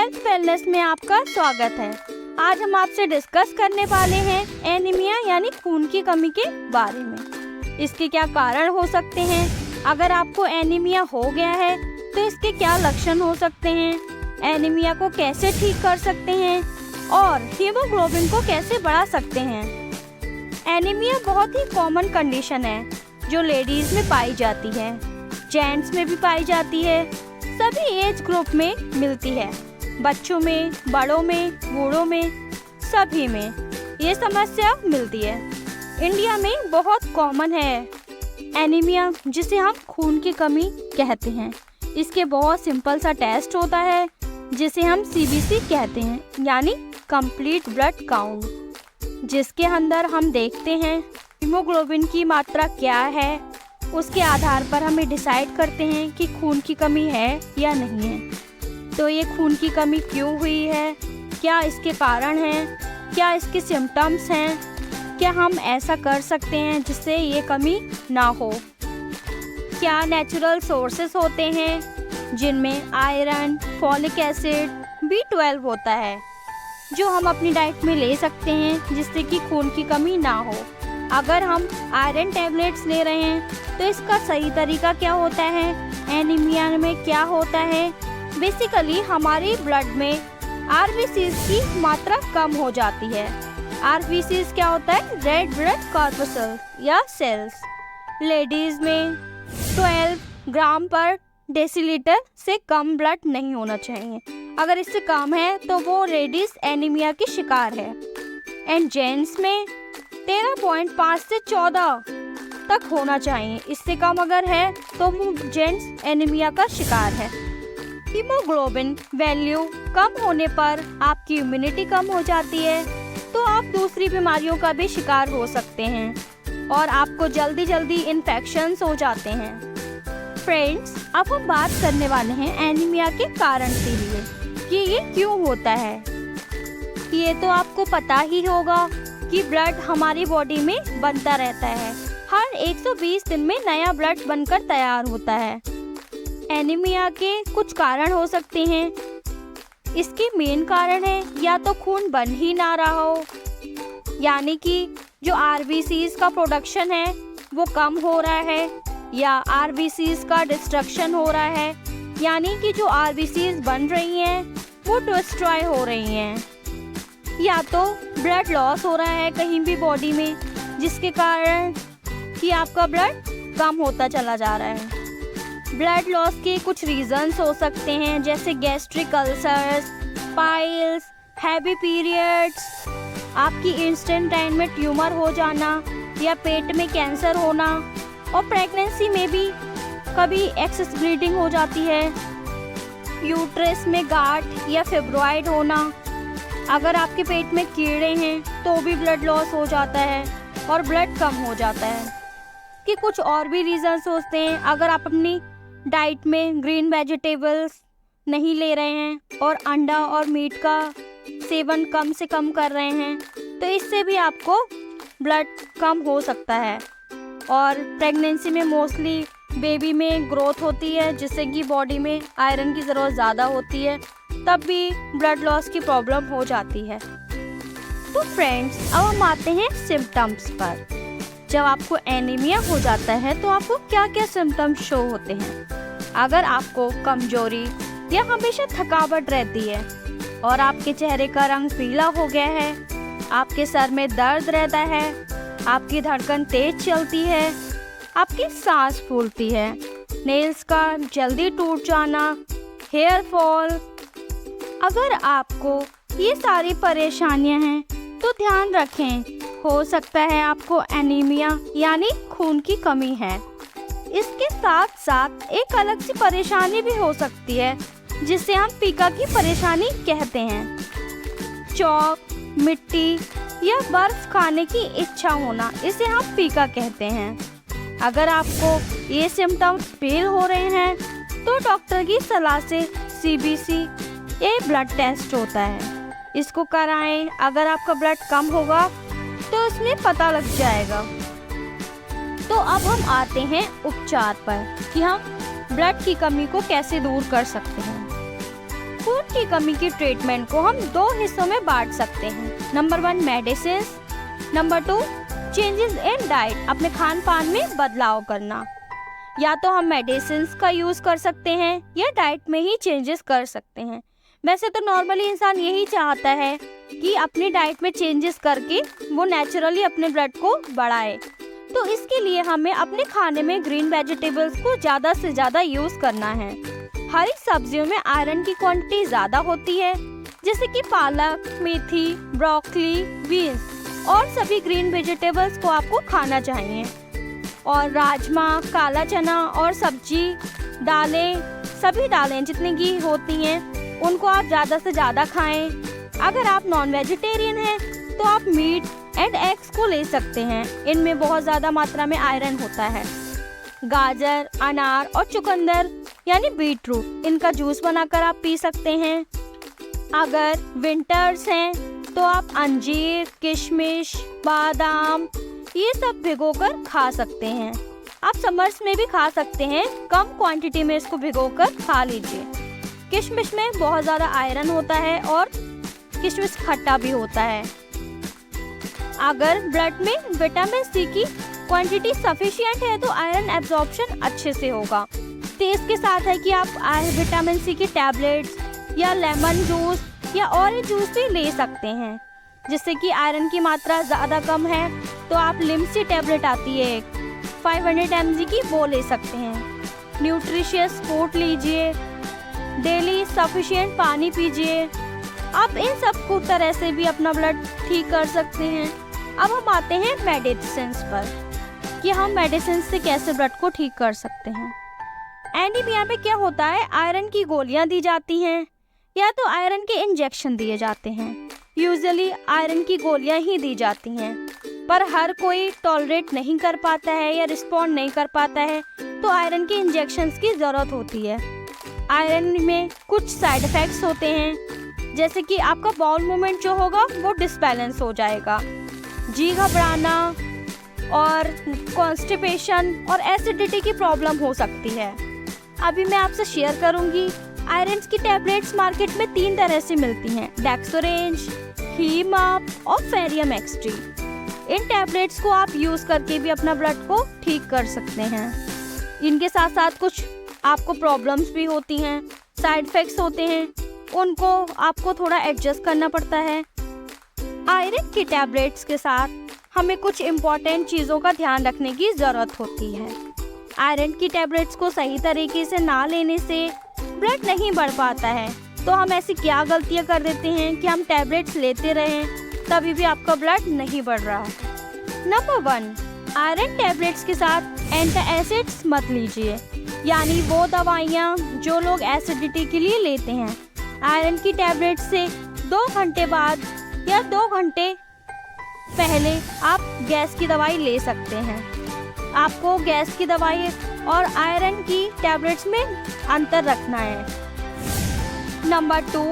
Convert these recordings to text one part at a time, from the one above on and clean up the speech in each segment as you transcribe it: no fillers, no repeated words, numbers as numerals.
Health wellness में आपका स्वागत है। आज हम आपसे डिस्कस करने वाले हैं एनीमिया यानी खून की कमी के बारे में। इसके क्या कारण हो सकते हैं, अगर आपको एनीमिया हो गया है तो इसके क्या लक्षण हो सकते हैं, एनीमिया को कैसे ठीक कर सकते हैं और हीमोग्लोबिन को कैसे बढ़ा सकते हैं। एनीमिया बहुत ही कॉमन कंडीशन है जो लेडीज में पाई जाती है, जेंट्स में भी पाई जाती है, सभी एज ग्रुप में मिलती है, बच्चों में, बड़ों में, बूढ़ों में, सभी में ये समस्या मिलती है। इंडिया में बहुत कॉमन है एनीमिया, जिसे हम खून की कमी कहते हैं। इसके बहुत सिंपल सा टेस्ट होता है जिसे हम सीबीसी कहते हैं, यानी कंप्लीट ब्लड काउंट, जिसके अंदर हम देखते हैं हीमोग्लोबिन की मात्रा क्या है। उसके आधार पर हमें डिसाइड करते हैं कि खून की कमी है या नहीं है। तो ये खून की कमी क्यों हुई है, क्या इसके कारण हैं, क्या इसके सिम्टम्स हैं, क्या हम ऐसा कर सकते हैं जिससे ये कमी ना हो। क्या नेचुरल सोर्सेस होते हैं जिनमें आयरन, फॉलिक एसिड, B12 होता है, जो हम अपनी डाइट में ले सकते हैं जिससे कि खून की कमी ना हो। अगर हम आयरन टैबलेट्स ले रहे हैं तो इसका सही तरीका क्या होता है, एनीमिया में क्या होता है। बेसिकली हमारे ब्लड में आरबीसीज की मात्रा कम हो जाती है। आरबीसीज क्या होता है, रेड ब्लड कॉर्पस्कल्स या सेल्स। लेडीज में 12 ग्राम पर डेसीलीटर से कम ब्लड नहीं होना चाहिए। अगर इससे कम है तो वो लेडीज एनीमिया की शिकार है। एंड जेंट्स में 13.5 से 14 तक होना चाहिए। इससे कम अगर है तो वो जेंट्स एनीमिया का शिकार है। हीमोग्लोबिन वैल्यू कम होने पर आपकी इम्यूनिटी कम हो जाती है, तो आप दूसरी बीमारियों का भी शिकार हो सकते हैं और आपको जल्दी जल्दी इन्फेक्शंस हो जाते हैं। फ्रेंड्स, अब हम बात करने वाले हैं एनीमिया के कारण के लिए कि ये क्यों होता है। ये तो आपको पता ही होगा कि ब्लड हमारी बॉडी में बनता रहता है, हर 120 दिन में नया ब्लड बनकर तैयार होता है। एनीमिया के कुछ कारण हो सकते हैं। इसके मेन कारण है या तो खून बन ही ना रहा हो, यानी कि जो आरबीसीज का प्रोडक्शन है वो कम हो रहा है, या आरबीसीज का डिस्ट्रक्शन हो रहा है, यानी कि जो आरबीसीज बन रही हैं वो डिस्ट्रॉय हो रही हैं, या तो ब्लड लॉस हो रहा है कहीं भी बॉडी में, जिसके कारण कि आपका ब्लड कम होता चला जा रहा है। ब्लड लॉस के कुछ रीजंस हो सकते हैं, जैसे gastric ulcers, piles, heavy periods, आपकी इंस्टेंट टाइम में ट्यूमर हो जाना या पेट में कैंसर होना, और प्रेगनेंसी में भी कभी एक्सेस ब्लीडिंग हो जाती है, यूट्रस में गांठ या फिब्रॉइड होना। अगर आपके पेट में कीड़े हैं तो भी ब्लड लॉस हो जाता है और ब्लड कम हो जाता है। कि कुछ और भी रीजंस होते हैं, अगर आप अपनी डाइट में ग्रीन वेजिटेबल्स नहीं ले रहे हैं और अंडा और मीट का सेवन कम से कम कर रहे हैं, तो इससे भी आपको ब्लड कम हो सकता है। और प्रेगनेंसी में मोस्टली बेबी में ग्रोथ होती है, जिससे कि बॉडी में आयरन की ज़रूरत ज़्यादा होती है, तब भी ब्लड लॉस की प्रॉब्लम हो जाती है। तो फ्रेंड्स, अब हम आते हैं सिम्टम्स पर। जब आपको एनीमिया हो जाता है तो आपको क्या क्या सिम्टम्स शो होते हैं। अगर आपको कमजोरी या हमेशा थकावट रहती है और आपके चेहरे का रंग पीला हो गया है, आपके सर में दर्द रहता है, आपकी धड़कन तेज चलती है, आपकी सांस फूलती है, नेल्स का जल्दी टूट जाना, हेयर फॉल, अगर आपको ये सारी परेशानियां हैं तो ध्यान रखें, हो सकता है आपको एनीमिया यानी खून की कमी है। इसके साथ साथ एक अलग सी परेशानी भी हो सकती है जिसे हम पीका की परेशानी कहते हैं। चौक, मिट्टी या बर्फ खाने की इच्छा होना, इसे हम पीका कहते हैं। अगर आपको ये सिम्टम्स फील हो रहे हैं तो डॉक्टर की सलाह से सीबीसी ये ब्लड टेस्ट होता है, इसको कराएं। अगर आपका ब्लड कम होगा तो इसमें पता लग जाएगा। तो अब हम आते हैं उपचार पर कि हम ब्लड की कमी को कैसे दूर कर सकते हैं। खून की कमी की ट्रीटमेंट को हम 2 हिस्सों में बांट सकते हैं। Number 1 medicine, number 2 changes in diet, अपने खान पान में बदलाव करना। या तो हम मेडिसिन का यूज कर सकते हैं या डाइट में ही चेंजेस कर सकते हैं। वैसे तो नॉर्मली इंसान यही चाहता है कि अपनी डाइट में चेंजेस करके वो नेचुरली अपने ब्लड को बढ़ाए। तो इसके लिए हमें अपने खाने में ग्रीन वेजिटेबल्स को ज़्यादा से ज़्यादा यूज करना है। हरी सब्जियों में आयरन की क्वांटिटी ज़्यादा होती है, जैसे कि पालक, मेथी, ब्रोकली, बीन्स और सभी ग्रीन वेजिटेबल्स को आपको खाना चाहिए। और राजमा, काला चना और सब्जी दालें, सभी दालें जितनी की होती हैं उनको आप ज़्यादा से ज़्यादा खाएं। अगर आप नॉन वेजिटेरियन हैं तो आप मीट एंड एग्स को ले सकते हैं, इनमें बहुत ज़्यादा मात्रा में आयरन होता है। गाजर, अनार और चुकंदर यानी बीटरूट, इनका जूस बनाकर आप पी सकते हैं। अगर विंटर्स हैं तो आप अंजीर, किशमिश, बादाम ये सब भिगोकर खा सकते हैं। आप समर्स में भी खा सकते हैं, कम क्वांटिटी में इसको भिगोकर खा लीजिए। किशमिश में बहुत ज़्यादा आयरन होता है और किशमिश खट्टा भी होता है। अगर ब्लड में विटामिन सी की क्वांटिटी सफिशिएंट है तो आयरन एब्जॉर्प्शन अच्छे से होगा। तो इसके साथ है कि आप विटामिन सी की टैबलेट्स या लेमन जूस या ऑरेंज जूस भी ले सकते हैं। जिससे कि आयरन की मात्रा ज़्यादा कम है तो आप लिम्सी टैबलेट आती है 500 mg की, वो ले सकते हैं। न्यूट्रिशियस फूड लीजिए, डेली सफिशिएंट पानी पीजिए। आप इन सब को तरह से भी अपना ब्लड ठीक कर सकते हैं। अब हम आते हैं मेडिसिन पर कि हम मेडिसिन से कैसे ब्लड को ठीक कर सकते हैं। एनीमिया में क्या होता है, आयरन की गोलियां दी जाती हैं या तो आयरन के इंजेक्शन दिए जाते हैं। यूजुअली आयरन की गोलियां ही दी जाती हैं, पर हर कोई टॉलरेट नहीं कर पाता है या रिस्पॉन्ड नहीं कर पाता है तो आयरन के इंजेक्शंस की ज़रूरत होती है। आयरन में कुछ साइड इफ़ेक्ट्स होते हैं, जैसे कि आपका बाउल मूवमेंट जो होगा वो डिसबैलेंस हो जाएगा, जी घबराना और कॉन्स्टिपेशन और एसिडिटी की प्रॉब्लम हो सकती है। अभी मैं आपसे शेयर करूंगी आयरन की टैबलेट्स मार्केट में 3 तरह से मिलती हैं, डेक्सोरेंज, हीमाप और फेरियम एक्सट्री। इन टैबलेट्स को आप यूज़ करके भी अपना ब्लड को ठीक कर सकते हैं। इनके साथ साथ कुछ आपको प्रॉब्लम्स भी होती हैं, साइड इफ़ेक्ट्स होते हैं, उनको आपको थोड़ा एडजस्ट करना पड़ता है। आयरन की टैबलेट्स के साथ हमें कुछ इम्पॉर्टेंट चीज़ों का ध्यान रखने की ज़रूरत होती है। आयरन की टैबलेट्स को सही तरीके से ना लेने से ब्लड नहीं बढ़ पाता है। तो हम ऐसी क्या गलतियां कर देते हैं कि हम टैबलेट्स लेते रहें तभी भी आपका ब्लड नहीं बढ़ रहा। नंबर 1, आयरन टैबलेट्स के साथ एंटासिड्स मत लीजिए, यानी वो दवाइयाँ जो लोग एसिडिटी के लिए लेते हैं। आयरन की टैबलेट से 2 घंटे बाद या 2 घंटे पहले आप गैस की दवाई ले सकते हैं। आपको गैस की दवाई और आयरन की टैबलेट्स में अंतर रखना है। नंबर 2,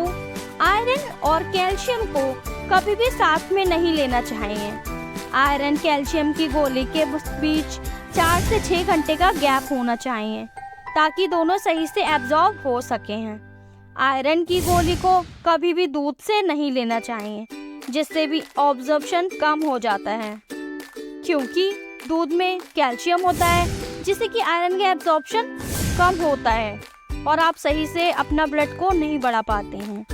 आयरन और कैल्शियम को कभी भी साथ में नहीं लेना चाहिए। आयरन कैल्शियम की गोली के बीच 4 से 6 घंटे का गैप होना चाहिए ताकि दोनों सही से एब्जॉर्ब हो सके हैं। आयरन की गोली को कभी भी दूध से नहीं लेना चाहिए, जिससे भी ऑब्जॉर्प्शन कम हो जाता है, क्योंकि दूध में कैल्शियम होता है जिससे कि आयरन का एब्जॉर्प्शन कम होता है और आप सही से अपना ब्लड को नहीं बढ़ा पाते हैं।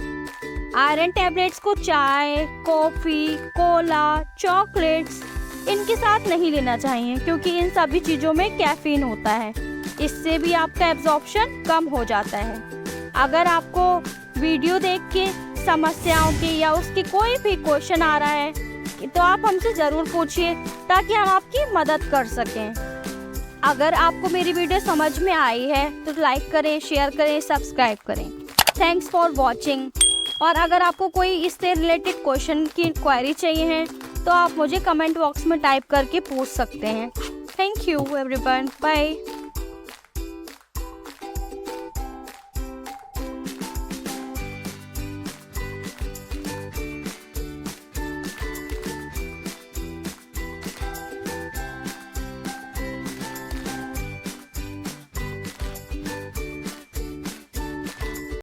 आयरन टैबलेट्स को चाय, कॉफ़ी, कोला, चॉकलेट्स इनके साथ नहीं लेना चाहिए, क्योंकि इन सभी चीज़ों में कैफीन होता है। इससे भी आपका एब्जॉर्प्शन कम हो जाता है। अगर आपको वीडियो देख के समस्याओं के या उसके कोई भी क्वेश्चन आ रहा है तो आप हमसे ज़रूर पूछिए ताकि हम आपकी मदद कर सकें। अगर आपको मेरी वीडियो समझ में आई है तो लाइक करें, शेयर करें, सब्सक्राइब करें। Thanks for watching. और अगर आपको कोई इससे रिलेटेड क्वेश्चन की इंक्वायरी चाहिए है तो आप मुझे कमेंट बॉक्स में टाइप करके पूछ सकते हैं। Thank you everyone, bye.